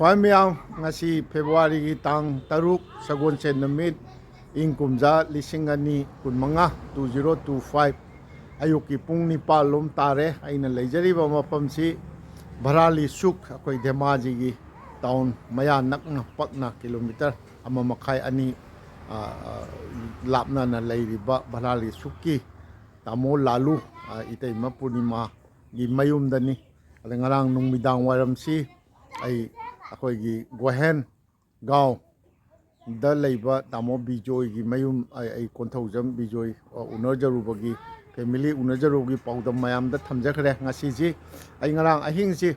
ꯈ꯭ꯋꯥꯏ ꯃꯌꯥꯝ ꯉꯁꯤ ꯐꯦꯕ꯭ꯔꯨꯋꯥꯔꯤꯒꯤ ꯇꯥꯡ 6 ꯁꯒꯣꯜꯁꯦꯟ ꯅꯨꯃꯤꯠ ꯏꯪ ꯀꯨꯝꯖꯥ 2015 2025 ꯑꯌꯨꯛꯀꯤ ꯄꯨꯡ 9 ꯂꯣꯝ ꯇꯥꯔꯦ ꯑꯩꯅ ꯂꯩꯖꯔꯤꯕ ꯃꯐꯝꯁꯤ ꯚꯥꯔꯥꯂꯤ ꯆꯨꯛ ꯑꯩꯈꯣꯏ ꯙꯦꯃꯥꯖꯤꯒꯤ ꯇꯥꯎꯟ ꯃꯌꯥ ꯅꯛꯅ ꯄꯛꯅ ꯀꯤꯂꯣꯃꯤꯇꯔ 1.5-2 ꯂꯥꯞꯅꯅ ꯂꯩꯔꯤꯕ ꯚꯥꯔꯥꯂꯤ ꯆꯨꯛꯀꯤ ꯇꯥꯃꯣ ꯂꯥꯂꯨ ꯏꯇꯩꯃ ꯄꯨꯔꯅꯤꯃꯥꯒꯤ ꯃꯌꯨꯝꯗꯅꯤ ꯑꯗ ꯉꯔꯥꯡ ꯅꯨꯃꯤꯗꯥꯡ ꯋꯥꯏꯔꯝꯁꯤ ꯑꯩꯈꯣꯏꯒꯤ ꯒꯣꯍꯦꯟ ꯒꯥꯎꯗ ꯂꯩꯕ ꯇꯥꯃꯣ ꯕꯤꯖꯣꯏꯒꯤ ꯃꯌꯨꯝ ꯑꯩ ꯀꯣꯟꯊꯧꯖꯝ ꯕꯤꯖꯣꯏ ꯎꯅꯖꯔꯨꯕꯒꯤ ꯐꯦꯃꯤꯂꯤ ꯎꯅꯖꯔꯨꯕꯒꯤ ꯄꯥꯎꯗꯝ ꯃꯌꯥꯝꯗ ꯊꯝꯖꯈ꯭ꯔꯦ ꯉꯁꯤꯁꯤ ꯑꯩ ꯉꯔꯥꯡ ꯑꯍꯤꯡꯁꯤ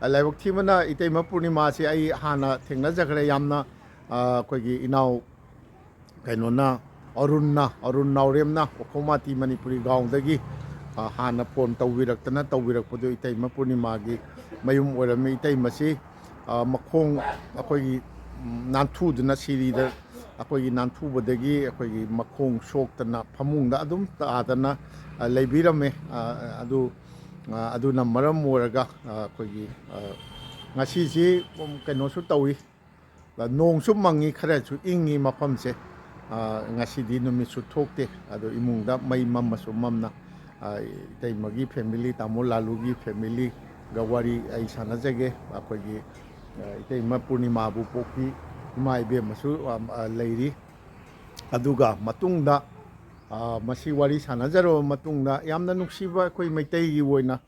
ꯂꯥꯏꯕꯛ ꯊꯤꯕꯅ ꯏꯇꯩꯃ ꯄꯨꯔꯅꯤꯃꯥꯁꯤ ꯑꯩ ꯍꯥꯟꯅ ꯊꯦꯡꯅꯖꯈ꯭ꯔꯦ ꯌꯥꯝꯅ ꯑꯩꯈꯣꯏꯒꯤ ꯏꯅꯥꯎ ꯀꯩꯅꯣꯅ ꯑꯔꯨꯟ ꯅꯥꯎꯔꯦꯝꯅ ꯈꯣꯡꯃꯥꯇꯤ ꯃꯅꯤꯄꯨꯔꯤ ꯒꯥꯎꯟꯗꯒꯤ ꯍꯥꯟꯅ ꯐꯣꯟ ꯇꯧꯕꯤꯔꯛꯄꯗꯨ ꯏꯇꯩꯃ ꯄꯨꯔꯅꯤꯃꯥꯒꯤ ꯃꯌꯨꯝ ꯑꯣꯏꯔꯝꯃꯤ ꯏꯇꯩꯃꯁꯤ ꯃꯈꯣꯡ ꯑꯩꯈꯣꯏꯒꯤ ꯅꯥꯟꯊꯨꯗꯨꯅ ꯁꯤꯔꯤꯗ ꯑꯩꯈꯣꯏꯒꯤ ꯅꯥꯟꯊꯨꯕꯗꯒꯤ ꯑꯩꯈꯣꯏꯒꯤ ꯃꯈꯣꯡ ꯁꯣꯛꯇꯅ ꯐꯃꯨꯡꯗ ꯑꯗꯨꯝ ꯇꯥꯗꯅ ꯂꯩꯕꯤꯔꯝꯃꯦ ꯑꯗꯨꯅ ꯃꯔꯝ ꯑꯣꯏꯔꯒ ꯑꯩꯈꯣꯏꯒꯤ ꯉꯁꯤꯁꯤ ꯀꯩꯅꯣꯁꯨ ꯇꯧꯏ ꯅꯣꯡꯁꯨ ꯃꯪꯉꯤ ꯈꯔꯁꯨ ꯏꯪꯉꯤ ꯃꯐꯝꯁꯦ ꯉꯁꯤꯗꯤ ꯅꯨꯃꯤꯠꯁꯨ ꯊꯣꯛꯇꯦ ꯑꯗꯣ ꯏꯃꯨꯡꯗ ꯃꯩ ꯃꯝꯃꯁꯨ ꯃꯝꯅ ꯏꯇꯩꯃꯒꯤ ꯐꯦꯃꯤꯂꯤ ꯇꯥꯃꯣ ꯂꯥꯂꯨꯒꯤ ꯐꯦꯃꯤꯂꯤꯒ ꯋꯥꯔꯤ ꯑꯩ ꯁꯥꯟꯅꯖꯒꯦ ꯑꯩꯈꯣꯏꯒꯤ ꯏꯇꯩꯃ ꯄꯨꯔꯅꯤꯃꯥꯕꯨ ꯄꯣꯛꯄꯤ ꯏꯃꯥ ꯏꯕꯦꯝꯃꯁꯨ ꯂꯩꯔꯤ ꯑꯗꯨꯒ ꯃꯇꯨꯡꯗ ꯃꯁꯤ ꯋꯥꯔꯤ ꯁꯥꯟꯅꯖꯔꯕ ꯃꯇꯨꯡꯗ ꯌꯥꯝꯅ ꯅꯨꯡꯁꯤꯕ ꯑꯩꯈꯣꯏ ꯃꯩꯇꯩꯒꯤ ꯑꯣꯏꯅ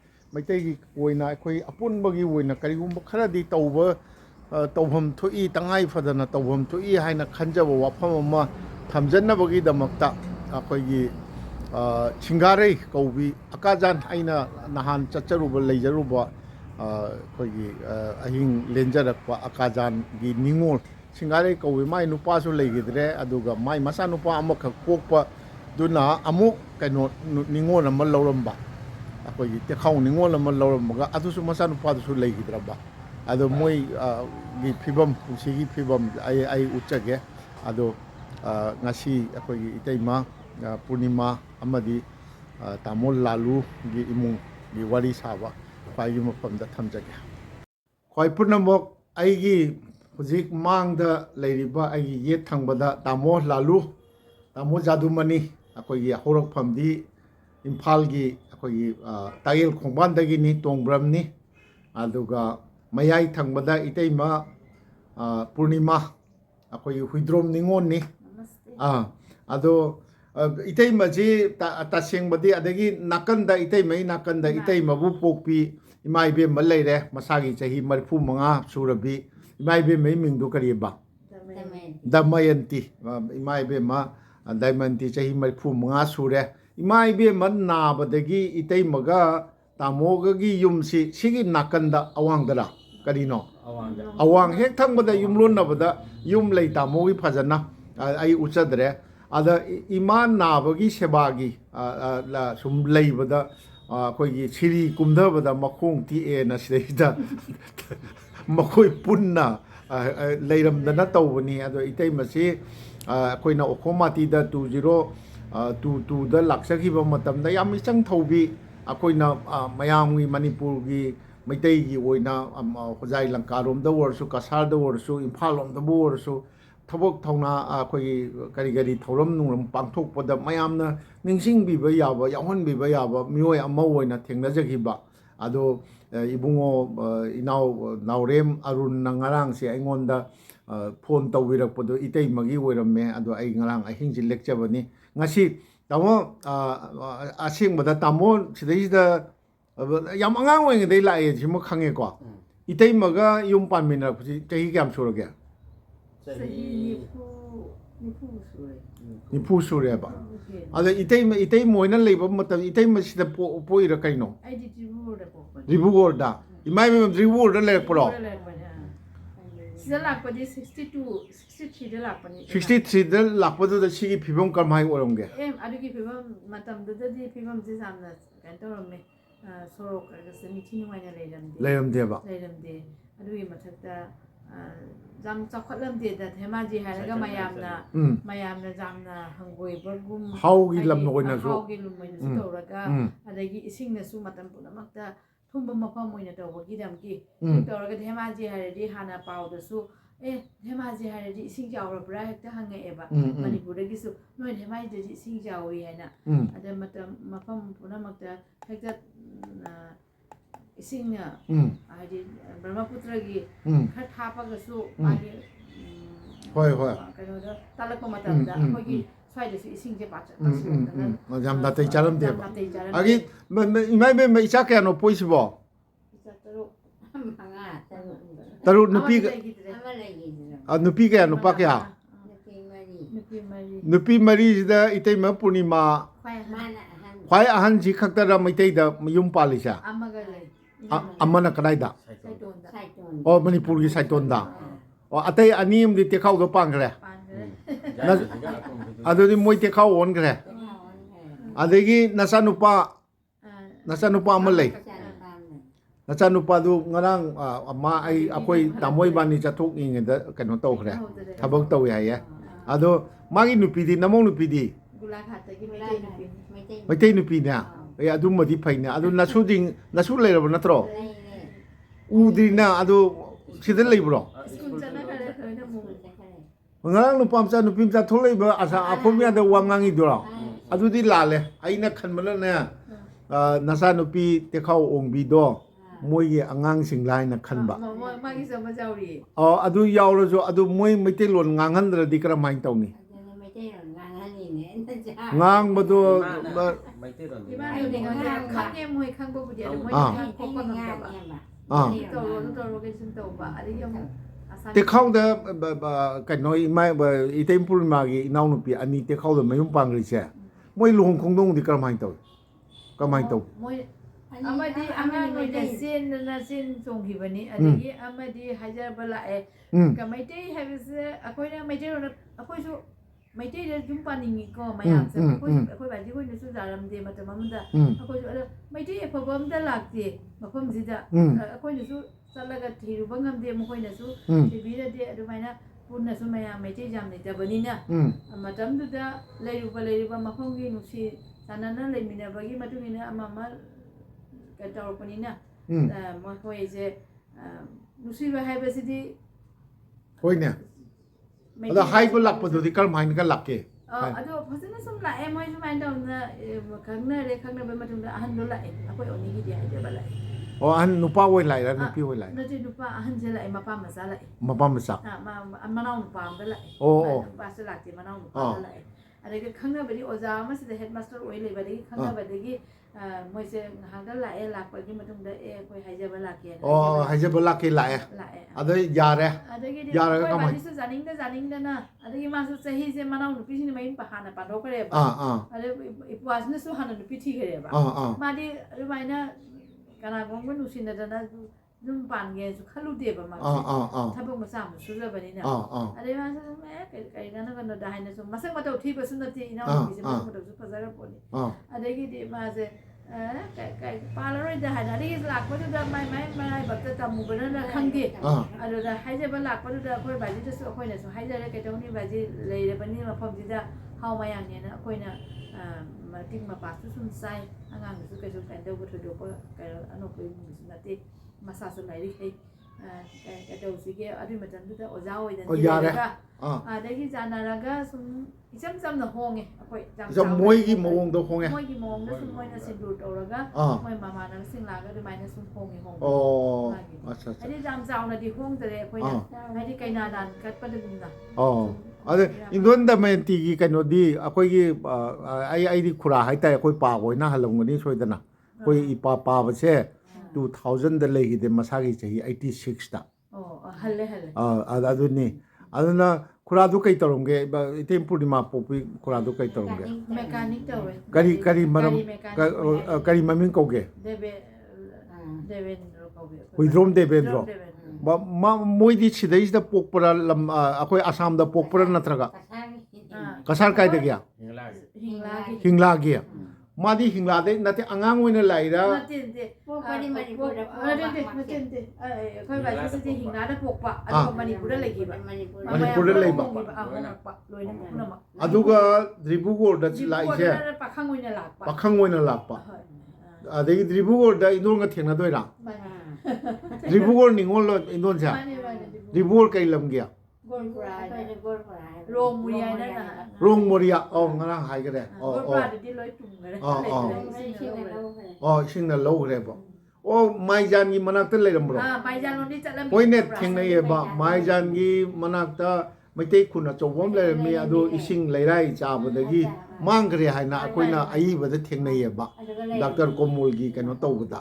ꯑꯩꯈꯣꯏ ꯑꯄꯨꯟꯕꯒꯤ ꯑꯣꯏꯅ ꯀꯔꯤꯒꯨꯝꯕ ꯈꯔꯗꯤ ꯇꯧꯐꯝ ꯊꯣꯛꯏ ꯇꯉꯥꯏ ꯐꯗꯅ ꯇꯧꯐꯝ ꯊꯣꯛꯏ ꯍꯥꯏꯅ ꯈꯟꯖꯕ ꯋꯥꯐꯝ ꯑꯃ ꯊꯝꯖꯟꯅꯕꯒꯤꯗꯃꯛꯇ ꯑꯩꯈꯣꯏꯒꯤ ꯁꯤꯡꯒꯥꯔꯩ ꯀꯧꯕꯤ ꯑꯀꯥꯖꯥꯟ ꯑꯩꯅ ꯅꯍꯥꯟ ꯂꯩꯖꯔꯨꯕ ꯑꯩꯈꯣꯏꯒꯤ ꯑꯍꯤꯡ ꯂꯦꯟꯖꯔꯛꯄ ꯑꯀꯥꯖꯥꯟꯒꯤ ꯅꯤꯡꯉꯣꯜ ꯁꯤꯡꯒꯥꯔꯩ ꯀꯧꯕꯤ ꯃꯥꯏ ꯅꯨꯄꯥꯁꯨ ꯂꯩꯈꯤꯗ꯭ꯔꯦ ꯑꯗꯨꯒ ꯃꯥꯏ ꯃꯆꯥꯅꯨꯄꯥ ꯑꯃꯈꯛ ꯄꯣꯛꯄꯗꯨꯅ ꯑꯃꯨꯛ ꯀꯩꯅꯣ ꯅꯤꯡꯉꯣꯜ ꯑꯃ ꯂꯧꯔꯝꯕ ꯑꯩꯈꯣꯏꯒꯤ ꯇꯦꯈꯥꯎ ꯅꯤꯡꯉꯣꯜ ꯑꯃ ꯂꯧꯔꯝꯃꯒ ꯑꯗꯨꯁꯨ ꯃꯆꯥꯅꯨꯄꯥꯗꯨꯁꯨ ꯂꯩꯈꯤꯗ꯭ꯔꯕ ꯑꯗꯣ ꯃꯣꯏꯒꯤ ꯐꯤꯕꯝ ꯄꯨꯟꯁꯤꯒꯤ ꯐꯤꯕꯝ ꯑꯩ ꯎꯠꯆꯒꯦ ꯑꯗꯣ ꯉꯁꯤ ꯑꯩꯈꯣꯏꯒꯤ ꯏꯇꯩꯃ ꯄꯨꯔꯅꯤꯃꯥ ꯑꯃꯗꯤ ꯇꯥꯃꯣ ꯂꯥꯂꯨꯒꯤ ꯏꯃꯨꯡꯒꯤ ꯋꯥꯔꯤ ꯁꯥꯕ ꯈ꯭ꯋꯥꯏꯒꯤ ꯃꯐꯝꯗ ꯊꯝꯖꯒꯦ ꯈ꯭ꯋꯥꯏ ꯄꯨꯝꯅꯃꯛ ꯑꯩꯒꯤ ꯍꯧꯖꯤꯛ ꯃꯥꯡꯗ ꯂꯩꯔꯤꯕ ꯑꯩꯒꯤ ꯌꯦꯠ ꯊꯪꯕꯗ ꯇꯥꯃꯣ ꯂꯥꯂꯨ ꯇꯥꯃꯣ ꯖꯥꯗꯨꯃꯅꯤ ꯑꯩꯈꯣꯏꯒꯤ ꯍꯧꯔꯛꯐꯝꯗꯤ ꯏꯝꯐꯥꯜꯒꯤ ꯑꯩꯈꯣꯏꯒꯤ ꯇꯥꯌꯦꯜ ꯈꯣꯡꯕꯥꯟꯗꯒꯤꯅꯤ ꯇꯣꯡꯕ꯭ꯔꯝꯅꯤ ꯑꯗꯨꯒ ꯃꯌꯥꯏ ꯊꯪꯕꯗ ꯏꯇꯩꯃ ꯄꯨꯔꯅꯤꯃꯥ ꯑꯩꯈꯣꯏꯒꯤ ꯍꯨꯏꯗ꯭ꯔꯣꯝ ꯅꯤꯡꯉꯣꯜꯅꯤ ꯑꯗꯣ ꯏꯇꯩꯃꯁꯤ ꯇꯁꯦꯡꯕꯗꯤ ꯑꯗꯒꯤ ꯅꯥꯀꯟꯗ ꯏꯇꯩꯃꯒꯤ ꯅꯥꯀꯟꯗ ꯏꯇꯩꯃꯕꯨ ꯄꯣꯛꯄꯤ ꯏꯃꯥ ꯏꯕꯦꯝꯃ ꯂꯩꯔꯦ ꯃꯁꯥꯒꯤ ꯆꯍꯤ 35 ꯁꯨꯔꯕꯤ ꯏꯃꯥ ꯏꯕꯦꯝꯃꯒꯤ ꯃꯤꯡꯗꯨ ꯀꯔꯤꯕ ꯗꯃꯌꯟꯇꯤ ꯏꯃా ꯏꯕꯦꯝꯃ ꯗꯃꯌꯟꯇꯤ ꯆꯍꯤ 35 ꯁꯨꯔꯦ ꯏꯃꯥ ꯏꯕꯦꯝꯃ ꯅꯥꯕꯗꯒꯤ ꯏꯇꯩꯃꯒ ꯇꯥꯃꯣꯒꯒꯤ ꯌꯨꯝꯁꯤ ꯁꯤꯒꯤ ꯅꯥꯀꯟꯗ ꯑꯋꯥꯡꯗꯔ ꯀꯔꯤꯅꯣ ꯑꯋꯥꯡ ꯍꯦꯛ ꯊꯪꯕꯗ ꯌꯨꯝꯂꯣꯟꯅꯕꯗ ꯌꯨꯝ ꯂꯩ ꯇꯥꯃꯣꯒꯤ ꯐꯖꯅ ꯑꯩ ꯎꯠꯆꯗ꯭ꯔꯦ ꯑꯗ ꯏꯃꯥ ꯅꯥꯕꯒꯤ ꯁꯦꯕꯥꯒꯤ ꯁꯨꯝ ꯂꯩꯕꯗ ꯑꯩꯈꯣꯏꯒꯤ ꯁꯤꯔꯤ ꯀꯨꯝꯊꯕꯗ ꯃꯈꯣꯡ ꯇꯦꯛꯑꯦꯅ ꯁꯤꯗꯩꯁꯤꯗ ꯃꯈꯣꯏ ꯄꯨꯟꯅ ꯂꯩꯔꯝꯗꯅ ꯇꯧꯕꯅꯤ ꯑꯗꯣ ꯏꯇꯩꯃꯁꯤ ꯑꯩꯈꯣꯏꯅ ꯑꯣꯈꯣꯃꯥꯇꯤꯗ 2022ꯗ ꯂꯥꯛꯆꯈꯤꯕ ꯃꯇꯝꯗ ꯌꯥꯝ ꯏꯆꯪ ꯊꯧꯕꯤ ꯑꯩꯈꯣꯏꯅ ꯃꯌꯥꯝꯒꯤ ꯃꯅꯤꯄꯨꯔꯒꯤ ꯃꯩꯇꯩꯒꯤ ꯑꯣꯏꯅ ꯍꯣꯖꯥꯏ ꯂꯪꯀꯥꯔꯣꯝꯗ ꯑꯣꯏꯔꯁꯨ ꯀꯁꯥꯔꯗ ꯑꯣꯏꯔꯁꯨ ꯏꯝꯐꯥꯜ ꯂꯣꯝꯗꯕꯨ ꯑꯣꯏꯔꯁꯨ ꯊꯕꯛ ꯊꯧꯅꯥ ꯑꯩꯈꯣꯏꯒꯤ ꯀꯔꯤ ꯊꯧꯔꯝ ꯅꯨꯡꯔꯝ ꯄꯥꯡꯊꯣꯛꯄꯗ ꯃꯌꯥꯝꯅ ꯅꯤꯡꯁꯤꯡꯕꯤꯕ ꯌꯥꯕ ꯌꯥꯎꯍꯟꯕꯤꯕ ꯌꯥꯕ ꯃꯤꯑꯣꯏ ꯑꯃ ꯑꯣꯏꯅ ꯊꯦꯡꯅꯖꯈꯤꯕ ꯑꯗꯣ ꯏꯕꯨꯡꯉꯣ ꯏꯅꯥꯎ ꯅꯥꯎꯔꯦꯝ ꯑꯔꯨꯟꯅ ꯉꯔꯥꯡꯁꯦ ꯑꯩꯉꯣꯟꯗ ꯐꯣꯟ ꯇꯧꯕꯤꯔꯛꯄꯗꯣ ꯏꯇꯩꯃꯒꯤ ꯑꯣꯏꯔꯝꯃꯦ ꯑꯗꯣ ꯑꯩꯉꯔꯥꯡ ꯑꯍꯤꯡꯁꯤ ꯂꯦꯛꯆꯕꯅꯤ ꯉꯁꯤ ꯇꯥꯃꯣ ꯑꯁꯦꯡꯕꯗ ꯇꯥꯃꯣ ꯁꯤꯗꯩꯁꯤꯗ ꯌꯥꯝ ꯑꯉꯥꯡ ꯑꯣꯏꯔꯤꯉꯩꯗꯩ ꯂꯥꯛꯑꯦ ꯁꯤꯃ ꯈꯪꯉꯦꯀꯣ ꯏꯇꯩꯃꯒ ꯌꯨꯝ ꯄꯥꯟꯃꯤꯟꯅꯔꯛꯄꯁꯤ ꯆꯍꯤ ꯀꯌꯥꯝ ꯁꯨꯔꯒꯦ ꯅꯤꯐꯨ ꯁꯨꯔꯦꯕ ꯑꯗ ꯏꯇꯩꯃ ꯑꯣꯏꯅ ꯂꯩꯕ ꯃꯇꯝꯗ ꯏꯇꯩꯃꯁꯤꯗ ꯄꯣꯛꯏꯔ ꯀꯩꯅꯣ ꯗꯤꯕ꯭ꯔꯨꯒꯔꯗ ꯏꯃꯥ ꯏꯕꯦꯝ ꯗꯤꯕ꯭ꯔꯨꯒꯔꯗ ꯂꯩꯔꯛꯄ꯭ꯔꯣ ꯁꯤꯗ ꯂꯥꯛꯄꯗꯤ 63ꯗ ꯂꯥꯛꯄꯅꯤ 63ꯗ ꯂꯥꯛꯄꯗꯨꯗ ꯁꯤꯒꯤ ꯐꯤꯕꯝ ꯀꯔꯝꯍꯥꯏ ꯑꯣꯏꯔꯝꯒꯦ ꯑꯗꯨꯒꯤ ꯐꯤꯕꯝ ꯃꯇꯝꯗꯨꯗꯗꯤ ꯐꯤꯕꯝꯁꯦ ꯌꯥꯝꯅ ꯀꯩꯅꯣ ꯇꯧꯔꯝꯃꯦ ꯁꯣꯔꯣꯛ ꯅꯤꯡꯊꯤ ꯅꯨꯡꯉꯥꯏꯅ ꯂꯩꯔꯝꯗꯦꯕ ꯑꯗꯨꯒꯤ ꯃꯊꯛꯇ ꯌꯥꯝ ꯆꯥꯎꯈꯠꯂꯝꯗꯦꯗ ꯙꯦꯃꯥꯖꯤ ꯍꯥꯏꯔꯒ ꯃꯌꯥꯝꯅ ꯌꯥꯝꯅ ꯍꯪꯒꯣꯏꯕꯒꯨꯝ ꯍꯥꯎꯒꯤ ꯂꯝ ꯑꯣꯏꯅꯁꯨ ꯇꯧꯔꯒ ꯑꯗꯒꯤ ꯏꯁꯤꯡꯅꯁꯨ ꯃꯇꯝ ꯄꯨꯝꯅꯃꯛꯇ ꯊꯨꯝꯕ ꯃꯐꯝ ꯑꯣꯏꯅ ꯇꯧꯕꯒꯤꯗꯃꯛꯀꯤ ꯇꯧꯔꯒ ꯙꯦꯃꯥꯖꯤ ꯍꯥꯏꯔꯗꯤ ꯍꯥꯟꯅ ꯄꯥꯎꯗꯁꯨ ꯙꯦꯃꯥꯖꯤ ꯍꯥꯏꯔꯗꯤ ꯏꯁꯤꯡ ꯆꯥꯎꯔꯕ꯭ꯔꯥ ꯍꯦꯛꯇ ꯍꯪꯉꯛꯑꯦꯕ ꯃꯅꯤꯄꯨꯔꯗꯒꯤꯁꯨ ꯅꯣꯏ ꯙꯦꯃꯥꯖꯤꯗꯗꯤ ꯏꯁꯤꯡ ꯆꯥꯎꯏ ꯍꯥꯏꯅ ꯑꯗ ꯃꯐꯝ ꯄꯨꯝꯅꯃꯛꯇ ꯍꯦꯛꯇ इसिंगना आदि ब्रह्मपुत्रगी खर थापगसु मागी होय होय कनोदा तालक मतमदा अखोगी स्वाइदसु इसिंजे पाचा जाम दातै चारम दे आगी इमाय बे इचा कयानो पोइसिबो इचा तरो तरो नुपी नुपी कया नुपा कया नुपी मरी जिदा इतै म पूर्णिमा ख्वाई अहन जी खक्तरा मैतै दा मयुम पालिसा अमना कदाइदा ओ मणिपुर की साइटोंदा ओ अतै अनीम दि तेखाव दो पांगरे अदुदि मोय तेखाव ओनगरे अदगी नसा नुपा अम लै नसा नुपा दु ngarang अमा आई अखोय तामोय बानी चथोक इंगेदा कनो तौखरे थबक तौय हाये अदो मागी नुपीदी नमौ नुपीदी गुलाघाटगी मैतै नुपीना ए अदुमदि फैना अदु नसु लेरब नत्रो उद्रिना अदु सिदा लेब्रो ngarang nupamcha nupimcha tholaiba asa akhomya da wangangi dura adudi lale aina khanbala na nasa nupi tekhaw ongbi do moigi angang singlai na khanba magi sama jauri adu yawro jo adu moi meite lon nganghandra di kra main tawni ngang bado meite lon khangye moi khangbo budi adu moi khangko ngamba toro ke sin tawba adi yam tekhaw da kanoi mai item purma gi naw nupi ani tekhaw da mayum pangri che moi luhong khongdong di kra main taw ka main taw moi amadi angang de sin na sin chonghi bani adi amadi hajar bala e ka maite habis akoi na maite ro akoi su maite de jum paningi ko mayam se akoi ba ji ko ni su daram de matam amda akoi su ada maite e phobam da lakte mafam jida akoi ni su salaga thiru bangam de mo koina su tibira de adumaina punna su mayam maite jam ne jabanina matam du da leiruba mafam gi nusi sanana leimina bagi matungina amama तौरपनीना मखोइजे नुसिबा हाइबसिदि होइना अदा हाइबो लापदुदि करमाइन का लाके अदो फसना सम लाए मोइ जुमाइन दौना खंगना बे मतुंदा अहन दो लाए अखोइ ओनिगि दि हाइदे बलाए ओ अहन नुपा वइ लाइरा नुपि वइ लाइ नति नुपा अहन जे लाए मपा मसा लाए मपा मसा मनाउ नुपा अम लाए ओ पास लाते मनाउ नुपा लाए अदगे खंगना बदि ओजा मसिदे हेडमास्टर ओइ लेबदि खंगना बदि मोइसे हांगा लाए लापगी मतुंदा ए कोइ हाइजबा लाके ओ हाइजबा लाके लाए अदे यारे यारे का मै बादिसु जानिंगदा ना अदगे मासु सही जे मनाउ नुपि सिनि मैन पहाना पादो करे अदे इपुआसने सु हाना नुपि थि करे मादि रुमाइना काना गंगो नुसिना दना जुम पानगे सु खलुदे बा मा थाबो मसा मुसु जबनि ना अदे मासु मे काइना गनो दाहाइना सु मसक मतौ थि बसु नति इना नुपि से मसक मतौ सु फजरा पोनि अदगे दे मासे kai paloroi da hana ri lakpa du da mai bakta tamu bana khangge ado da haije ba lakpa du da khoi baji da su khoi na su haije ra kai tawni baji leire bani ma phom ji da haw ma yang ne na khoi na ma ting ma pa su sun sai angang su kai su kan do bu do ko kai ano ko su na te masa su lai ri kai kai do su ge adu ma tan du da oja oi da ni ga adagi jana raga sum isam sam na honge akoi jam moi gi mawong do honge moi gi mawong da sum moi na sin dur toraga moi mama na sing la ga de mai na sum honge hong acha acha ani jam jaw na di hong tare akoi na ai kai na dan kat pa de na अरे इंदोन the में ती की कनो दी अखोई की आई दी खुरा high ताई अखोई पा होई ना हलंगनी सोइदना कोई इपा पा बसे 2000 द लेगी दे मसागी चाहिए 86 ता हल्ले अदुनी अदुना खुरा दु कई तरोंगे इतेम पूर्णिमा पोपी खुरा दु कई तरोंगे मैकेनिक तवे करी मरम करी ममिंग कोगे देवेंद्र कोगे हुइद्रोम देवेंद्र मोइदी सिदैस द पोकपरा लम अखोई आसाम द पोकपरा नत्रगा कसार काय दे गया हिंगला गया मादी हिंगला दे नते अंगांग ओइना लाइरा नते पोकपरी मणिपुर नते खoi बाजी से हिंगला द पोकपा अदो मणिपुर लेगिबा मणिपुर लेबा लोइना पुनमा अदुगा द्रिबुगोर द लाइसे पाखंग ओइना लाकपा ꯑꯗꯒꯤ ꯗ꯭ꯔꯤꯕꯨꯒꯣꯔꯗ ꯏꯟꯗꯣꯟꯒ ꯊꯦꯡꯅꯗꯣꯏꯔꯥ ꯗ꯭ꯔꯤꯕꯨꯒꯣꯔ ꯅꯤꯡꯉꯣꯜꯂꯣ ꯏꯟꯗꯣꯟꯁꯦ ꯗ꯭ꯔꯤꯕꯨꯒꯣꯔ ꯀꯩ ꯂꯝꯒꯦ ꯔꯣꯡ ꯃꯨꯔꯤꯌꯥꯅ ꯔꯣꯡ ꯃꯣꯔꯤꯌꯥ ꯉꯔꯥꯡ ꯍꯥꯏꯈꯔꯦ ꯒꯣꯔꯄꯥꯗꯗꯤ ꯂꯣꯏ ꯇꯨꯝꯈꯔꯦ ꯏꯁꯤꯡꯅ ꯂꯧꯈ꯭ꯔꯦꯕ ꯃꯥꯏꯖꯥꯟꯒꯤ ꯃꯅꯥꯛꯇ ꯂꯩꯔꯝꯕ꯭ꯔꯣ ꯃꯥꯏꯖꯥꯟꯂꯣꯝꯗꯤ ꯆꯠꯂꯝꯃꯤ ꯍꯣꯏꯅꯦ ꯊꯦꯡꯅꯩꯌꯦꯕ ꯃꯥꯏꯖꯥꯟꯒꯤ ꯃꯅꯥꯛꯇ ꯃꯩꯇꯩ ꯈꯨꯟ ꯑꯆꯧꯕ ꯑꯃ ꯂꯩꯔꯝꯃꯤ ꯑꯗꯨ ꯏꯁꯤꯡ ꯂꯩꯔꯥꯏ ꯆꯥꯕꯗꯒꯤ ꯃꯥꯡꯈ꯭ꯔꯦ ꯍꯥꯏꯅ ꯑꯩꯈꯣꯏꯅ ꯑꯏꯕꯗ ꯊꯦꯡꯅꯩꯌꯦꯕ ꯗꯥꯛꯇꯔ ꯀꯣꯃꯣꯜꯒꯤ ꯀꯩꯅꯣ ꯇꯧꯕꯗ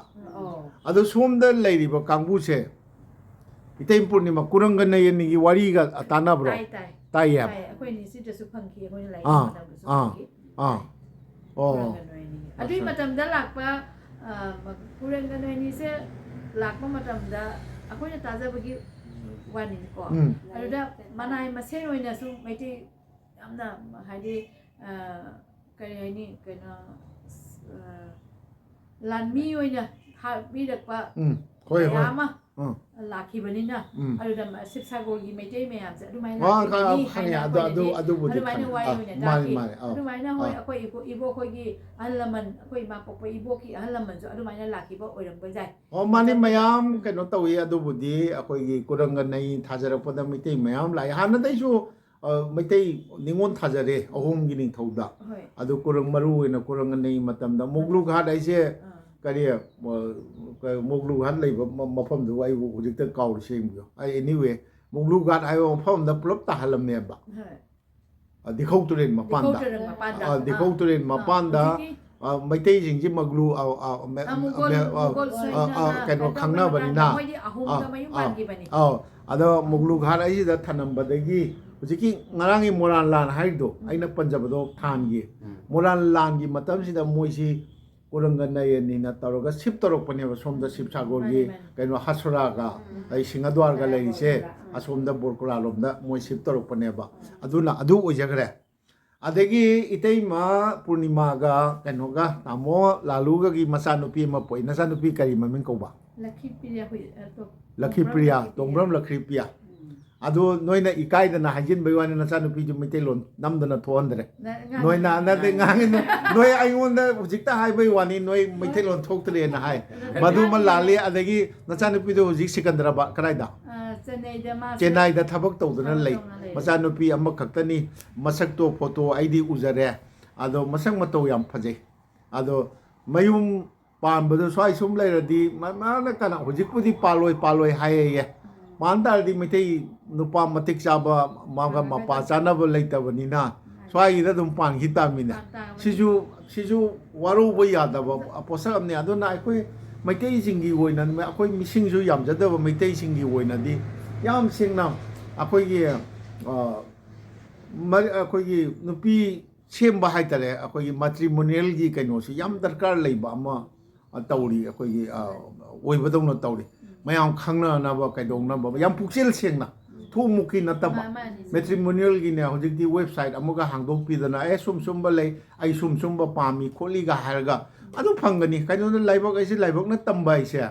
ꯑꯗꯣ ꯁꯣꯝꯗ ꯂꯩꯔꯤꯕ ꯀꯥꯡꯕꯨꯁꯦ ꯏꯇꯩ ꯄꯨꯔꯅꯤꯃꯥ ꯀꯨꯔꯪꯒ ꯅꯌꯟꯒꯤ ꯋꯥꯔꯤꯒ ꯇꯥꯟꯅꯕ꯭ꯔꯣ ꯇꯥꯏꯌꯦ ꯑꯩꯈꯣꯏꯅꯤ ꯁꯤꯗꯁꯨ ꯐꯪꯈꯤ ꯑꯩꯈꯣꯏꯅ ꯂꯥꯏꯔꯤꯛ ꯃꯇꯝꯗꯁꯨ ꯐꯪꯈꯤ ꯑꯗꯨꯒꯤ ꯃꯇꯝꯗ ꯂꯥꯛꯄ ꯀꯨꯔꯪꯒ ꯅꯣꯏꯅꯤꯁꯦ ꯂꯥꯛꯄ ꯃꯇꯝꯗ ꯑꯩꯈꯣꯏꯅ ꯇꯥꯖꯕꯒꯤ ꯋꯥꯅꯤꯀꯣ ꯑꯗꯨꯗ ꯃꯅꯥꯏ ꯃꯁꯦꯟ ꯑꯣꯏꯅꯁꯨ ꯃꯩꯇꯩ ꯌꯥꯝꯅ ꯍꯥꯏꯗꯤ ꯀꯔꯤ ꯍꯥꯏꯅꯤ ꯀꯩꯅꯣ ꯂꯥꯟꯃꯤ ꯑꯣꯏꯅ ꯍꯥꯞꯄꯤꯔꯛꯄ ꯃꯌꯥꯝ ꯑꯃ ꯂꯥꯛꯈꯤꯕꯅꯤꯅ ꯑꯗꯨꯗ ꯁꯤꯕꯁꯥꯒꯣꯔꯒꯤ ꯃꯩꯇꯩ ꯃꯌꯥꯝꯁꯦ ꯑꯗꯨꯃꯥꯏꯅ ꯂꯥꯛꯈꯤꯕꯅꯤ ꯍꯥꯏꯅ ꯑꯗꯨꯃꯥꯏꯅ ꯋꯥꯔꯤ ꯑꯣꯏꯅ ꯇꯥꯈꯤ ꯑꯗꯨꯃꯥꯏꯅ ꯍꯣꯏ ꯑꯩꯈꯣꯏ ꯏꯕꯣꯛꯈꯣꯏꯒꯤ ꯑꯍꯜ ꯂꯃꯟ ꯑꯩꯈꯣꯏ ꯏꯃꯥ ꯄꯣꯛꯄ ꯏꯕꯣꯛꯀꯤ ꯑꯍꯜ ꯂꯃꯟꯁꯨ ꯑꯗꯨꯃꯥꯏꯅ ꯂꯥꯛꯈꯤꯕ ꯑꯣꯏꯔꯝꯕ ꯌꯥꯏ ꯃꯥꯅꯤ ꯃꯌꯥꯝ ꯀꯩꯅꯣ ꯇꯧꯏ ꯑꯗꯨꯕꯨꯗꯤ ꯑꯩꯈꯣꯏꯒꯤ ꯀꯨꯔꯪꯒ ꯅꯩ ꯊꯥꯖꯔꯛꯄꯗ ꯃꯩꯇꯩ ꯃꯌꯥꯝ ꯂꯥꯛꯏ ꯍꯥꯟꯅꯗꯩꯁꯨ ꯃꯩꯇꯩ ꯅꯤꯉꯣꯜ ꯊꯥꯖꯔꯦ ꯑꯍꯣꯝꯒꯤ ꯅꯤꯡꯊꯧꯗ ꯑꯗꯨ ꯀꯨꯔꯪ ꯃꯔꯨ ꯑꯣꯏꯅ ꯀꯨꯔꯪꯒ ꯅꯩ ꯃꯇꯝꯗ ꯃꯣꯒ꯭ꯂꯨ ꯘꯥꯠ ꯍꯥꯏꯁꯦ ꯀꯔꯤ ꯃꯣꯒ꯭ꯂꯨ ꯘꯥꯠ ꯂꯩꯕ ꯃꯐꯝꯗꯨ ꯑꯩꯕꯨ ꯍꯧꯖꯤꯛꯇ ꯀꯥꯎꯔꯤ ꯁꯦꯡꯕꯤꯌꯣ ꯑꯩ ꯑꯦꯅꯤꯋꯦ ꯃꯣꯒ꯭ꯂꯨ ꯘꯥꯠ ꯍꯥꯏꯕ ꯃꯐꯝꯗ ꯄꯨꯂꯞ ꯇꯥꯍꯜꯂꯝꯃꯦꯕ ꯗꯤꯈꯧ ꯇꯨꯔꯦꯟ ꯃꯄꯥꯟꯗ ꯗꯤꯈꯧ ꯇꯨꯔꯦꯟ ꯃꯄꯥꯟꯗ ꯃꯩꯇꯩꯁꯤꯡꯁꯤ ꯃꯒ꯭ꯂꯨ ꯀꯩꯅꯣ ꯈꯪꯅꯕꯅꯤꯅ ꯑꯗꯣ ꯃꯣꯒ꯭ꯂꯨ ꯘꯥꯠ ꯑꯁꯤꯗ ꯊꯅꯝꯕꯗꯒꯤ ꯍꯧꯖꯤꯛꯀꯤ ꯉꯔꯥꯡꯒꯤ ꯃꯣꯔꯥꯟ ꯂꯥꯟ ꯍꯥꯏꯔꯤꯗꯣ ꯑꯩꯅ ꯄꯟꯖꯕꯗꯣ ꯊꯥꯟꯒꯤ ꯃꯣꯔꯥꯟ ꯂꯥꯟꯒꯤ ꯃꯇꯝꯁꯤꯗ ꯃꯣꯏꯁꯤ ꯀꯨꯔꯪꯒ ꯅꯌꯟꯅꯤꯅ ꯇꯧꯔꯒ ꯁꯤꯞ ꯇꯧꯔꯛꯄꯅꯦꯕ ꯁꯣꯝꯗ ꯁꯤꯕꯁꯥꯒꯣꯔꯒꯤ ꯀꯩꯅꯣ ꯍꯁꯨꯔꯥꯒ ꯑꯩ ꯁꯤꯡꯍꯗ꯭ꯋꯥꯔꯒ ꯂꯩꯔꯤꯁꯦ ꯑꯁꯣꯝꯗ ꯕꯣꯔꯀꯨꯔꯥ ꯂꯣꯝꯗ ꯃꯣꯏ ꯁꯤꯞ ꯇꯧꯔꯛꯄꯅꯦꯕ ꯑꯗꯨꯅ ꯑꯗꯨ ꯑꯣꯏꯖꯈ꯭ꯔꯦ ꯑꯗꯒꯤ ꯏꯇꯩꯃ ꯄꯨꯔꯅꯤꯃꯥꯒ ꯀꯩꯅꯣꯒ ꯇꯥꯃꯣ ꯂꯥꯂꯨꯒꯒꯤ ꯃꯆꯥꯅꯨꯄꯤ ꯑꯃ ꯄꯣꯛꯏ ꯅꯆꯥꯅꯨꯄꯤ ꯀꯔꯤ ꯃꯃꯤꯡ ꯀꯧꯕ ꯂꯛꯈꯤꯄ꯭ꯔꯤꯌꯥ ꯇꯣꯡꯕ꯭ꯔꯝ ꯂꯛꯈꯤꯄ꯭ꯔꯤꯌꯥ ꯑꯗꯨ ꯅꯣꯏꯅ ꯏꯀꯥꯏꯗꯅ ꯍꯥꯏꯖꯤꯟꯕꯩ ꯋꯥꯅꯤ ꯅꯆꯥꯅꯨꯄꯤꯁꯨ ꯃꯩꯇꯩꯂꯣꯟ ꯅꯝꯗꯅ ꯊꯣꯛꯍꯟꯗ꯭ꯔꯦ ꯅꯣꯏꯅ ꯅꯠꯇꯦ ꯉꯥꯡꯉꯤ ꯅꯣꯏ ꯑꯩꯉꯣꯟꯗ ꯍꯧꯖꯤꯛꯇ ꯍꯥꯏꯕꯩ ꯋꯥꯅꯤ ꯅꯣꯏ ꯃꯩꯇꯩꯂꯣꯟ ꯊꯣꯛꯇ꯭ꯔꯦꯅ ꯍꯥꯏ ꯃꯗꯨꯃ ꯂꯥꯜꯂꯤ ꯑꯗꯒꯤ ꯅꯆꯥꯅꯨꯄꯤꯗꯣ ꯍꯧꯖꯤꯛ ꯁꯤꯀꯟꯗ꯭ꯔꯥꯕꯥꯗ ꯀꯗꯥꯏꯗ ꯆꯦꯟꯅꯥꯏꯗ ꯊꯕꯛ ꯇꯧꯗꯨꯅ ꯂꯩ ꯃꯆꯥꯅꯨꯄꯤ ꯑꯃꯈꯛꯇꯅꯤ ꯃꯁꯛꯇꯣ ꯐꯣꯇꯣ ꯑꯩꯗꯤ ꯎꯖꯔꯦ ꯑꯗꯣ ꯃꯁꯛ ꯃꯇꯧ ꯌꯥꯝ ꯐꯖꯩ ꯑꯗो ꯃꯌꯨꯝ ꯄꯥꯟꯕꯗꯣ ꯁ꯭ꯋꯥꯏ ꯁꯨꯝ ꯂꯩꯔꯗꯤ ꯃꯥꯅ ꯀꯅꯥ ꯍꯧꯖꯤꯛꯄꯨꯗꯤ ꯄꯥꯜꯂꯣꯏ ꯍꯥꯏꯌꯦ ꯄꯥꯟ ꯇꯥꯔꯗꯤ ꯃꯩꯇꯩ ꯅꯨꯄꯥ ꯃꯇꯤꯛ ꯆꯥꯕ ꯃꯥꯒ ꯃꯄꯥ ꯆꯥꯅꯕ ꯂꯩꯇꯕꯅꯤꯅ ꯁ꯭ꯋꯥꯏꯒꯤꯗ ꯑꯗꯨꯝ ꯄꯥꯟꯈꯤ ꯇꯥꯃꯤꯅꯦ ꯁꯤꯁꯨ ꯋꯥꯔꯧꯕ ꯌꯥꯗꯕ ꯄꯣꯠꯁꯛ ꯑꯃꯅꯤ ꯑꯗꯨꯅ ꯑꯩꯈꯣꯏ ꯃꯩꯇꯩꯁꯤꯡꯒꯤ ꯑꯣꯏꯅ ꯑꯩꯈꯣꯏ ꯃꯤꯁꯤꯡꯁꯨ ꯌꯥꯝꯖꯗꯕ ꯃꯩꯇꯩꯁꯤꯡꯒꯤ ꯑꯣꯏꯅꯗꯤ ꯌꯥꯝ ꯁꯦꯡꯅ ꯑꯩꯈꯣꯏꯒꯤ ꯅꯨꯄꯤ ꯁꯦꯝꯕ ꯍꯥꯏꯇꯥꯔꯦ ꯑꯩꯈꯣꯏꯒꯤ ꯃꯦꯇ꯭ꯔꯤꯃꯣꯅꯤꯌꯦꯜꯒꯤ ꯀꯩꯅꯣꯁꯤ ꯌꯥꯝ ꯗꯔꯀꯥꯔ ꯂꯩꯕ ꯑꯃ ꯇꯧꯔꯤ ꯑꯩꯈꯣꯏꯒꯤ ꯑꯣꯏꯕꯗꯧꯅ ꯇꯧꯔꯤ ꯃꯌꯥꯝ ꯈꯪꯅꯅꯕ ꯀꯩꯗꯧꯅꯕ ꯌꯥꯝ ꯄꯨꯛꯆꯦꯜ ꯁꯦꯡꯅ ꯊꯣꯛꯃꯨꯛꯀꯤ ꯅꯠꯇꯕ ꯃꯦꯇ꯭ꯔꯤꯃꯣꯅꯤꯌꯦꯜꯒꯤꯅꯦ ꯍꯧꯖꯤꯛꯇꯤ ꯋꯦꯕꯁꯥꯏꯠ ꯑꯃꯒ ꯍꯥꯡꯗꯣꯛꯄꯤꯗꯅ ꯁꯨꯝꯕ ꯂꯩ ꯑꯩ ꯁꯨꯝꯕ ꯄꯥꯝꯃꯤ ꯈꯣꯠꯂꯤꯒ ꯍꯥꯏꯔꯒ ꯑꯗꯨ ꯐꯪꯒꯅꯤ ꯀꯩꯅꯣꯗ ꯂꯥꯏꯕꯛ ꯑꯩꯁꯦ ꯂꯥꯏꯕꯛꯅ ꯇꯝꯕ ꯍꯥꯏꯁꯦ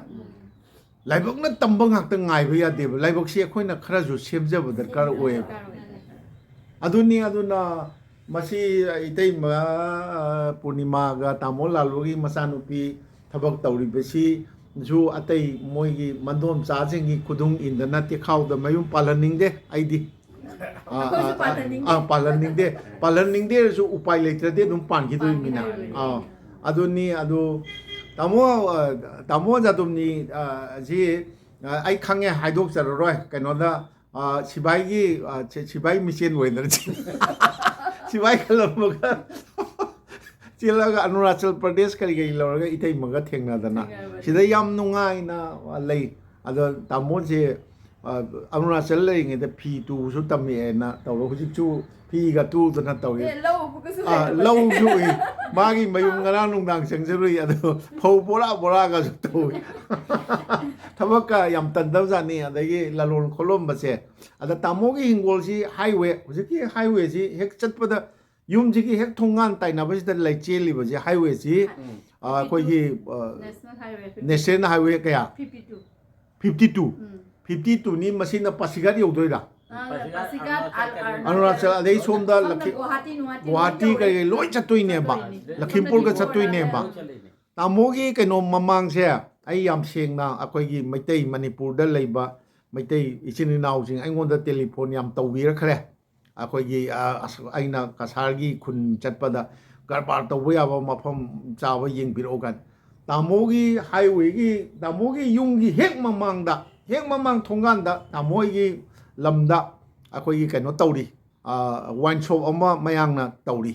ꯂꯥꯏꯕꯛꯅ ꯇꯝꯕ ꯉꯥꯛꯇ ꯉꯥꯏꯕ ꯌꯥꯗꯦꯕ ꯂꯥꯏꯕꯛꯁꯤ ꯑꯩꯈꯣꯏꯅ ꯈꯔꯁꯨ ꯁꯦꯝꯖꯕ ꯗꯔꯀꯥꯔ ꯑꯣꯏꯌꯦꯕ ꯑꯗꯨꯅ ꯃꯁꯤ ꯏꯇꯩꯃ ꯄꯨꯔꯅꯤꯃꯥꯒ ꯇꯥꯃꯣ ꯂꯥꯂꯨꯒꯤ ꯃꯆꯥꯅꯨꯄꯤ ꯊꯕꯛ ꯇꯧꯔꯤꯕꯁꯤꯁꯨ ꯑꯇꯩ ꯃꯣꯏꯒꯤ ꯃꯟꯗꯣꯝꯆꯥꯁꯤꯡꯒꯤ ꯈꯨꯗꯨꯡ ꯏꯟꯗꯅ ꯇꯦꯈꯥꯎꯗ ꯃꯌꯨꯝ ꯄꯥꯜꯍꯟꯅꯤꯡꯗꯦ ꯑꯩꯗꯤ ꯄꯥꯜꯍꯟꯅꯤꯡꯗꯦꯔꯁꯨ ꯎꯄꯥꯏ ꯂꯩꯇ꯭ꯔꯗꯤ ꯑꯗꯨꯝ ꯄꯥꯟꯈꯤꯗꯣꯏꯅꯤꯅ ꯑꯗꯨꯅꯤ ꯑꯗꯨ ꯇꯥꯃꯣ ꯖꯥꯗꯨꯝꯅꯤ ꯁꯤ ꯑꯩ ꯈꯪꯉꯦ ꯍꯥꯏꯗꯣꯛꯆꯔꯔꯣꯏ ꯀꯩꯅꯣꯗ ꯁꯤꯕꯥꯏ ꯃꯤꯆꯦꯟ ꯑꯣꯏꯗꯅ ꯁꯤꯕꯥꯏ ꯈꯜꯂꯝꯃꯒ ꯆꯦꯜꯂꯒ ꯑꯔꯨꯅꯥꯆꯜ ꯄ꯭ꯔꯗꯦꯁ ꯀꯔꯤ ꯂꯧꯔꯒ ꯏꯇꯩꯃꯒ ꯊꯦꯡꯅꯗꯅ ꯁꯤꯗ ꯌꯥꯝ ꯅꯨꯡꯉꯥꯏꯅ ꯂꯩ ꯑꯗꯣ ꯇꯥꯃꯣꯁꯦ ꯑꯔꯨꯅꯥꯆꯜ ꯂꯩꯔꯤꯉꯩꯗ ꯐꯤ ꯇꯨꯕꯁꯨ ꯇꯝꯃꯛꯑꯦꯅ ꯇꯧꯔꯣ ꯍꯧꯖꯤꯛꯁꯨ ꯐꯤꯒ ꯇꯨꯗꯅ ꯇꯧꯏ ꯂꯧꯁꯨ ꯎꯏ ꯃꯥꯒꯤ ꯃꯌꯨꯝ ꯉꯔꯥꯡ ꯅꯨꯡꯗꯥꯡ ꯆꯪꯖꯔꯨꯏ ꯑꯗꯣ ꯐꯧ ꯕꯣꯔꯥꯒꯁꯨ ꯇꯧꯏ ꯊꯕꯛꯀ ꯌꯥꯝ ꯇꯟꯗꯕꯖꯥꯠꯅꯤ ꯑꯗꯒꯤ ꯂꯂꯣꯟ ꯈꯣꯠꯂꯣꯟꯕꯁꯦ ꯑꯗ ꯇꯥꯃꯣꯒꯤ ꯍꯤꯡꯒꯣꯜꯁꯤ ꯍꯥꯏꯋꯦ ꯍꯧꯖꯤꯛꯀꯤ ꯍꯥꯏꯋꯦꯁꯤ ꯍꯦꯛ ꯆꯠꯄꯗ ꯌꯨꯝꯁꯤꯒꯤ ꯍꯦꯛ ꯊꯣꯡꯒꯥꯟ ꯇꯥꯏꯅꯕꯁꯤꯗ ꯆꯦꯜꯂꯤꯕꯁꯤ ꯍꯥꯏꯋꯦꯁꯤ ꯑꯩꯈꯣꯏꯒꯤ ꯅꯦꯁꯅꯦꯜ ꯍꯥꯏꯋꯦ ꯀꯌా 52ꯅꯤ ꯃꯁꯤꯅ ꯄꯥꯁꯤꯘꯥꯠ ꯌꯧꯗꯣꯏꯔꯥ ꯑꯔꯨꯅꯥꯆꯜ ꯑꯗꯩ ꯁꯣꯝꯗ ꯒꯨꯋꯥꯍꯥꯇꯤ ꯀꯔꯤ ꯂꯣꯏ ꯆꯠꯇꯣꯏꯅꯦꯕ ꯂꯈꯤꯝꯄꯨꯔꯒ ꯆꯠꯇꯣꯏꯅꯦꯕ ตามโมกี้กันนมมามังเสียไอ้ยามเชียงนาอคอยกีไม่ได้มณีปูร์ได้เลยบะไม่ได้อิชินินาวจริงไอ้งอนเดเทลิโฟนยามตัววีระแค่อคอยกีไอ้นักกษากีคุณจัดปะดะการปาร์ตัววีอาบมาพมจ้าวยิงพิโรกันตามโมกี้ไฮเวย์กีตามโมกี้ยุงกีเฮกมามังดะเฮกมามังทงกันดะตามโมกี้ลำดะอคอยกีกันนตัวดีวันโชว์ออกมาไม่ยังนะตัวดี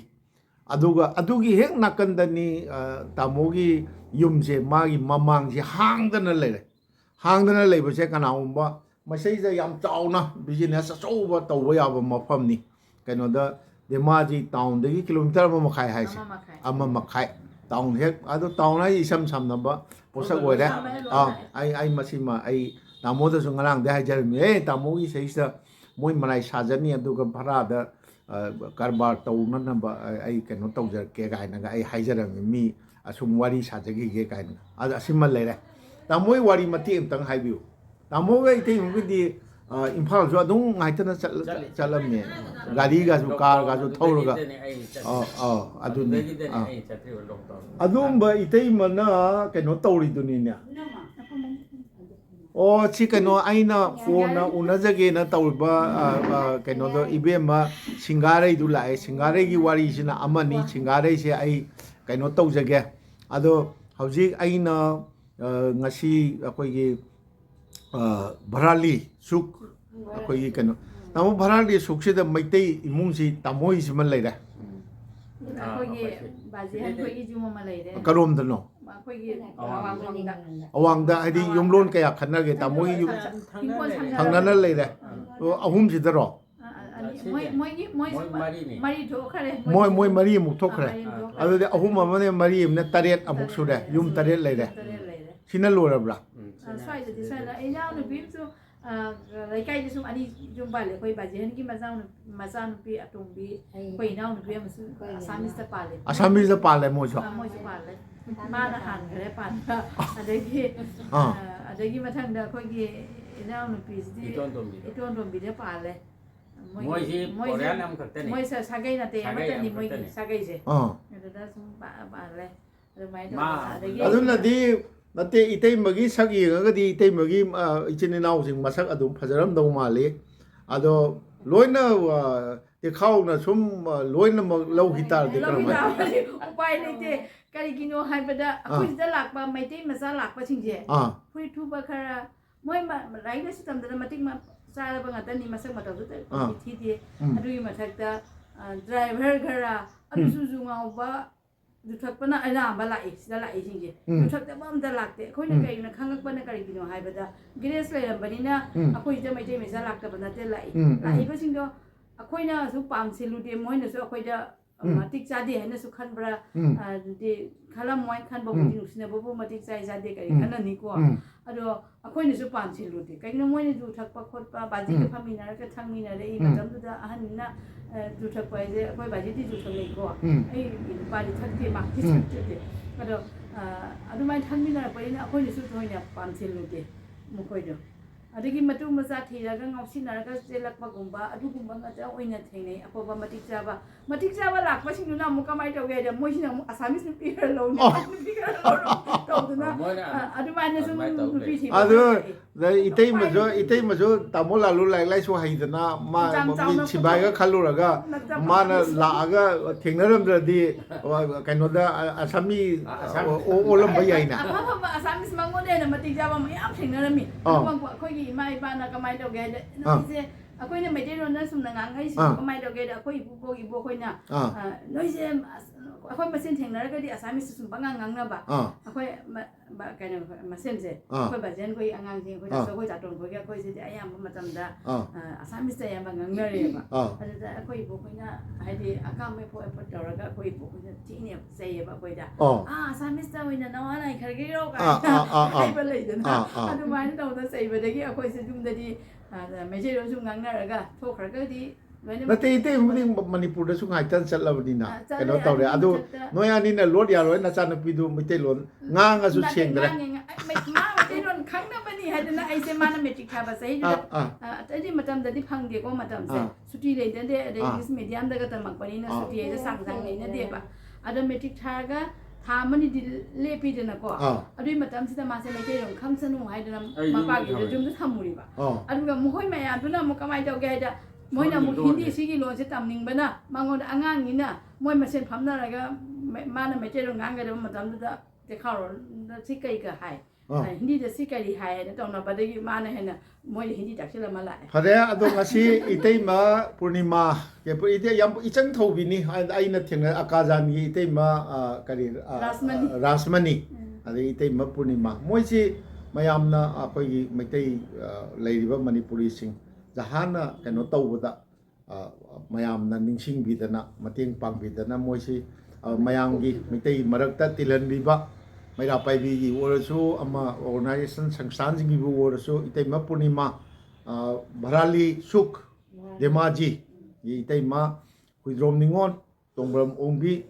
adugi hek nakandani tamogi yumse magi mamangsi hangdana lei base kana umba masai ja yam chauna business so tawba ya ba mafamni kaino da Dhemaji town de kilometer ma makhai hai se amma makhai town hek adu town ai sam na ba posak oi da ai masima ai tamo da sungalang de hai jar me tamogi sei sa moi manai sajani aduga bhara da कारबार तौननबा आई कनो तौजरके गायनगा आई हाइजरमी मी assume वारी साजगी गे गायन आज असिमल लेरे तामोय वारी मति एमतंग हाइबिउ तामोगे इते मुगदी इम्फाल जो अदुं ngaitana चलमने गाड़ी गाजु कार गाजु थौरगा अदुनि अदुंबा इते मना कनो तौरी दुनिने ओ ची कनो आइना फोन उनजगे न तौबा कनो दो इबेमा सिंगारे दु लाए सिंगारे की वारी सिना अमनी सिंगारे से आई कनो तौजगे अदो हौजी आइना ngasi अखोगी भराली सुक अखोगी कनो तामो भराली सुक से द मैते इमुंग सी तामोई सिम लेरे अखोगी बाजी अखोगी जुमा लेरे करोम दनो अवांगदा हदी युमलोन कया खन्नगे तामोई थंगनन लेरे अहुम सिदरो मोय मरी मुक थोखरे अदुदे अहुम अमने मरी ने तरेत अमुक सुरे युम तरेत लेरे सिना लोरब्रा स्वाइदि स्वाइना इनाउ नुबिसु laikai ji sum ani jumba le koi baji han ki maza nu pi atongbi koi naw nu pi masu asamis ta pale mo so pale ma na han kare pan adagi mathang da koi gi naw nu pi di iton dombi de pale moi korean nam khatte ni moi sa sagai na te mata ni moi sagai je da sum pale aduna di nate itay magi sagi ngadi itay magi ichininaw sing masak adum phajaram daw mali ado loina te khaw na sum loina law hitar de kama upai lete kari kino haibada akhui da lakba maitei masa lakba singje phui thu ba khara moi ma rai da sitam da matik ma sara ba ngata ni masak mataw da thi thi adui mathak da driver khara adu su su ngaw ba दुथकपना अनाबा लाई सिदा लाई सिंगे दुथकते बम दा लागते खोइना कइना खंगकपना करि किनो हाइबदा grace लेरबनिना अखोइ ज मैते मेसा लागतबना ते लाई लाइबा सिंगो अखोइना सु पामसिलुदे Moina सु अखोइदा मतिक जादे हैना सु खनब्रा दे खलम मोइ खनबो बुदि नुसिना बबो मतिक जाय जादे करि खननि को अदो अखोइना सु पामसिलुदे कइना मोइना दुथकपा खोटपा बाजि के फमिना के थांमिना रे इ मतमदुदा अहनना जुथक पाइजे अखोइ बाजि दि जुथक लेको ai बाजि थक्ति माक्ति थक्ति अदो अदुमाइ थांमिना पइना अखोइना सु थोइना पामसिलुदे मुखोइदो adagi matu maza thiraga ngausinaraga jelakpagumba adugumba ngata oina thengnei apoba matik jaba lakpa singuna amuka mai tawge da moisina asamis nu pihar lo ni pihar lo tawduna adumaina sum nupi thi adu itei majo tamo lalu lai so haidana ma chibai ga khaluraga mana laaga thengnaramdradi kaino da asami olam bayaina asamis mangone na matik jaba mayam thengnarami khoi mai ba na kamai do ge se akoi na mai ro na sum na ngang ai si kamai do ge da akoi ibu khoi na noi se akoi ma sen theng na ga di asami sum ba ngang na ba akoi ba kai na ma sen se akoi ba jen koi angang jing koi da so koi ja ton koi ga koi se ai am ma tam da asami se ya ba ngang na re ba ada akoi ibu khoi na ai di akam mai po po do ra ga akoi ibu khoi na ti ne se ya ba koi da asami se wai na na wa nai khar ge ro ga ai ba le da na adu mai na da se ba de ge akoi se dum da di मेजे रोजु ngangnaraga thokhragadi nate ite manipur da su ngai tan chatlabadina keno tawre adu noyani na lord ya roi na chana pidu mite lon nganga su chengdra ma mite lon khangna bani hadana aise mana metric thaba sai adi matam da di phangge ko matam se suti le de english medium da ga tamak pani na suti ai sang sang nei na de ba ada metric thaga ถามมันดีเล่ปีเดนะก็อันนี้มาทำสิทำมาเสร็จไม่ใช่หรอกคำสนุกให้เดินมาปากกินจะจุ่มจะทำมือบ่อันนี้ก็มุ่งให้แม่อันนั้นมุ่งก็ไม่เจ้าแกจะมุ่งนะมุ่งหินที่สิ่งที่ล้วนจะทำนิ่งไปนะบางคนอ่างงานนี่นะมุ่งมาเส้นพับนั่นอะไรก็มาเนี่ยไม่ใช่โรงงานก็เดี๋ยวมาทำจะเข้าสิ่งไกลก็หายหินที่จะสิ่งไกลหายเนี่ยตอนนั้นประเดี๋ยวมาเนี่ยนะมุ่งหินที่จากที่เรามาไหลพอดีอะตรงอาชีอิตมาปุณิมาเกี่ยวกับอิตยังอิจังทวินี่ไอ้นั่นเถียงอากาศนี้อิตมากันดิราสมันีอะไรอิตมาปุณิมามุ่งสิมายามนะคอยไม่ได้เลยดีว่ามันนิปุริสิงจะหานะกันโนตัวบุตรมายามนะนิ่งชิงบิดนะมาเตียงปังบิดนะมุ่งสิมายามกีไม่ได้มารักตัดติลันบิบะไม่ได้ไปบีกีวอร์ซูอามาออร์แกไนเซชันสังสรรค์กีวอร์ซูอิตมาปุณิมาBHARALI CHUK Dhemaji Itema Huidrom Ningol Tongbram Ongbi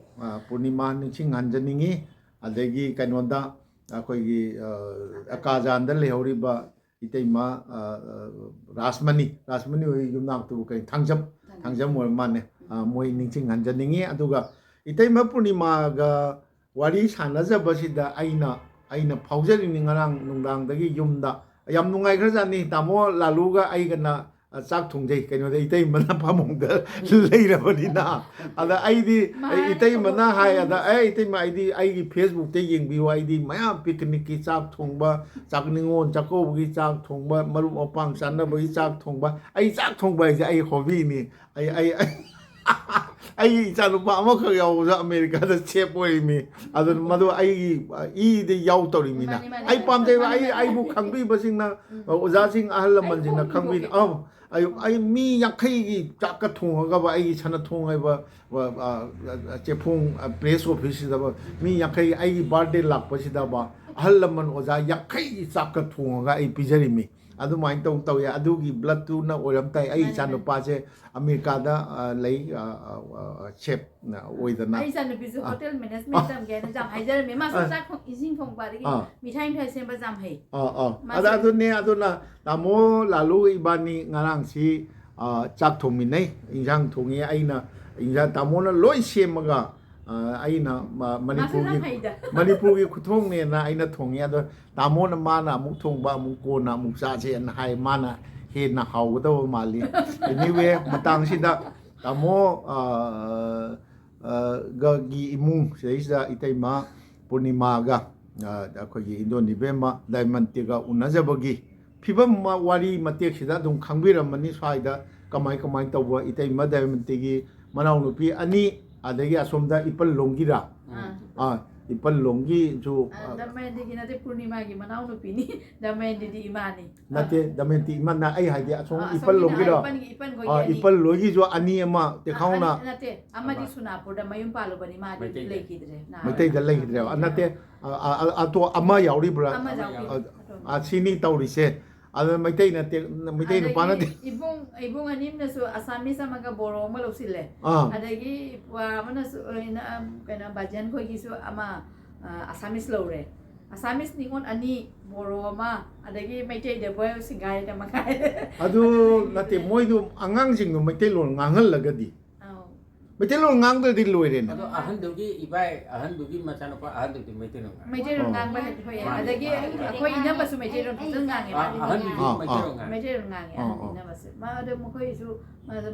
Purnima Ningsing Hanjaningi Adegi Kanwanda Akoigi Akazanda Lehoriba Itema Rasmani Yumnak to Tangjam Mane Moi Ningsing Hanjaningi Aduga Itema Purnima ga Wari Sanaza Basida Aina Pauser in Ningarang Nundang Dagi Yumda yam nungai khrazani tamo lalu ga ai gana chak thungjai kaino de itei mana phamong da leira bonina ada ai di itei mana hai ada ai itei ma ai di ai gi facebook te yeng bi ai di maya picnic ki chak thongba chak ningon chako gi chak thongba maru opang sanna bi chak thongba ai chak thongba ai hobby ni ai chanu ba ma kha yaw za america da chef oi mi adu madu ai de yaw tori mi na ai pam de ai bu khangbi basing na oza sing ahal man jing na khangbi ai mi yakhai gi chak ka thong ga ba ai chana thong ai ba chefung press office da ba mi yakhai ai birthday lak pa si da ba ahal man oza yakhai chak ka thong ga ai pijari mi adu main tong taw ya adu gi blood tu na oram tai ai chanu pa che america da lei chef na oidana ai chanu bisu hotel management tam ge na jam hai jar me ma sa sa khong ising khong ba ri mi thai thai sem ba jam hai ada adu ne adu na tamo lalu ibani ngarang si chak thong mi nei injang thongi ai na injang tamo na loi sem ga ai na manipur gi khuthong ne na ai na thongi adu tamo na ma na muk thong ba muk ko na muk sa che an hai ma na he na hau da mali anyway matang si da tamo ga gi imung sei da itaima Purnima ga ko gi indoni bema diamond te ga unajabagi phibam ma wari matek sida dum khangbiram mani swaida kamai tawwa itaima diamond te gi manau nu pi ani adagi asomda ipal longira ipal longi jo damen di nate Purnima gi manau no pini damen di imani nate damen ti iman na ai haidi asom ipal longi do ipal logi jo ani ama te khauna nate amadi sunapur da mayum palu bani ma de lekidre na mai da lekidre anate ato ama yauri bra sini tawri se ada mai na pa na ibung anim na so asami sa mga boro ma losile adagi wa mana so kana bajan ko gi so ama asamis lore asamis ningon ani boro ma adagi mai de boy singai da makai adu nate moi du angang jing no mai lon ngangal lagadi mai lon ngang da di loire na adu ahan dugi ibai ahan dugi macam apa ahan dugi mai lon ngang ba hoy adagi ko ina ba su mai lon ngang ahan dugi mai lon ngang ina ba su ma adu mo ko isu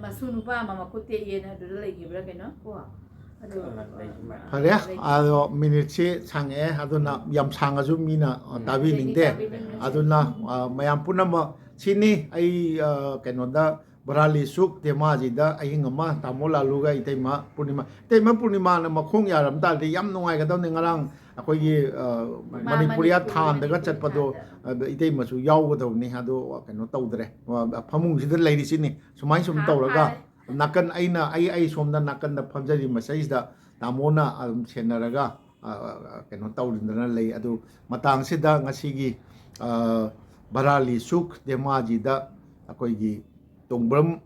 ma sunu pa ma kutte ye na du lai gi bra ke no ko Hare ado minute change aduna yam changa ju mina tabi ningte aduna mayam punama chini ai kenoda BHARALI CHUK Dhemaji da ai ngama tamo Lalu ga itema Purnima na makhong yaram ta de yam nungai ga daw ningarang akoi gi Manipuriya tham da ga chatpado itema su yaw ga daw ni hado keno tawdre phamung sida leiri sini sumai sum tawraga nakan aina ai somda nakan da phamjari masai da tamona senaraga keno tawdina lei adu matang sida ngasi gi BHARALI CHUK Dhemaji da akoi gi Tongbram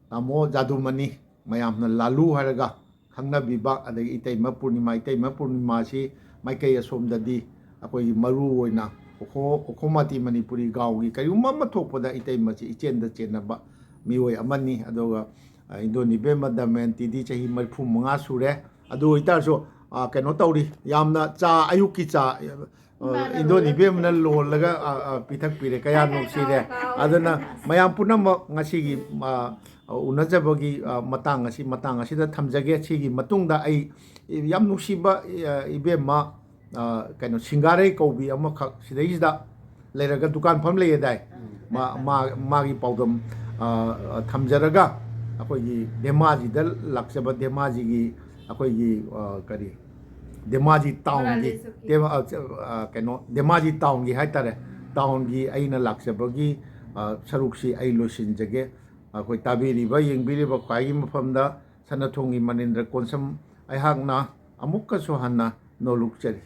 tamo Jadumani mayam na Lalu haraga khangna biba adagi itaima Purnima si maikai asom dadi akoi maru oina okhomati manipuri gaw gi kayuma mathokpada itaima si ichen da chenaba mioi amani adoga indoni be madamen tidi chahi marphu manga sure adu itar so ꯀꯩꯅꯣ ꯇꯧꯔꯤ ꯌꯥꯝꯅ ꯆꯥ ꯑꯌꯨꯛꯀꯤ ꯆꯥ ꯏꯟꯗꯣꯟ ꯏꯕꯦꯝꯅ ꯂꯣꯜꯂꯒ ꯄꯤꯊꯛꯄꯤꯔꯦ ꯀꯌꯥ ꯅꯨꯡꯁꯤꯔꯦ ꯑꯗꯨꯅ ꯃꯌꯥꯝ ꯄꯨꯝꯅꯃꯛ ꯉꯁꯤꯒꯤ ꯎꯅꯖꯕꯒꯤ ꯃꯇꯥꯡ ꯑꯁꯤꯗ ꯊꯝꯖꯒꯦ ꯁꯤꯒꯤ ꯃꯇꯨꯡꯗ ꯑꯩ ꯌꯥꯝ ꯅꯨꯡꯁꯤꯕ ꯏꯕꯦꯝꯃ ꯀꯩꯅꯣ ꯁꯤꯡꯒꯥꯔꯩ ꯀꯧꯕꯤ ꯑꯃꯈꯛ ꯁꯤꯗꯩꯁꯤꯗ ꯂꯩꯔꯒ ꯗꯨꯀꯥꯟ ꯐꯝ ꯂꯩꯌꯦꯗꯥꯏ ꯃꯥꯒꯤ ꯄꯥꯎꯗꯝ ꯊꯝꯖꯔꯒ ꯑꯩꯈꯣꯏꯒꯤ ꯙꯦꯃꯥꯖꯤꯗ ꯂꯥꯛꯆꯕ ꯙꯦꯃꯥꯖꯤꯒꯤ ꯑꯩꯈꯣꯏꯒꯤ ꯀꯔꯤ ꯙꯦꯃꯥꯖꯤ ꯇꯥꯎꯟꯒꯤ ꯀꯩꯅꯣ ꯙꯦꯃꯥꯖꯤ ꯇꯥꯎꯟꯒꯤ ꯍꯥꯏꯇꯥꯔꯦ ꯇꯥꯎꯟꯒꯤ ꯑꯩꯅ ꯂꯥꯛꯆꯕꯒꯤ ꯁꯔꯨꯛꯁꯤ ꯑꯩ ꯂꯣꯏꯁꯤꯟꯖꯒꯦ ꯑꯩꯈꯣꯏ ꯇꯥꯕꯤꯔꯤꯕ ꯌꯦꯡꯕꯤꯔꯤꯕ ꯈ꯭ꯋꯥꯏꯒꯤ ꯃꯐꯝꯗ ꯁꯅꯊꯣꯡꯒꯤ ꯃꯅꯤꯟꯗ꯭ꯔ ꯀꯣꯟꯁꯝ ꯑꯩꯍꯥꯛꯅ ꯑꯃꯨꯛꯀꯁꯨ ꯍꯟꯅ ꯅꯣꯜꯂꯨꯛꯆꯔꯤ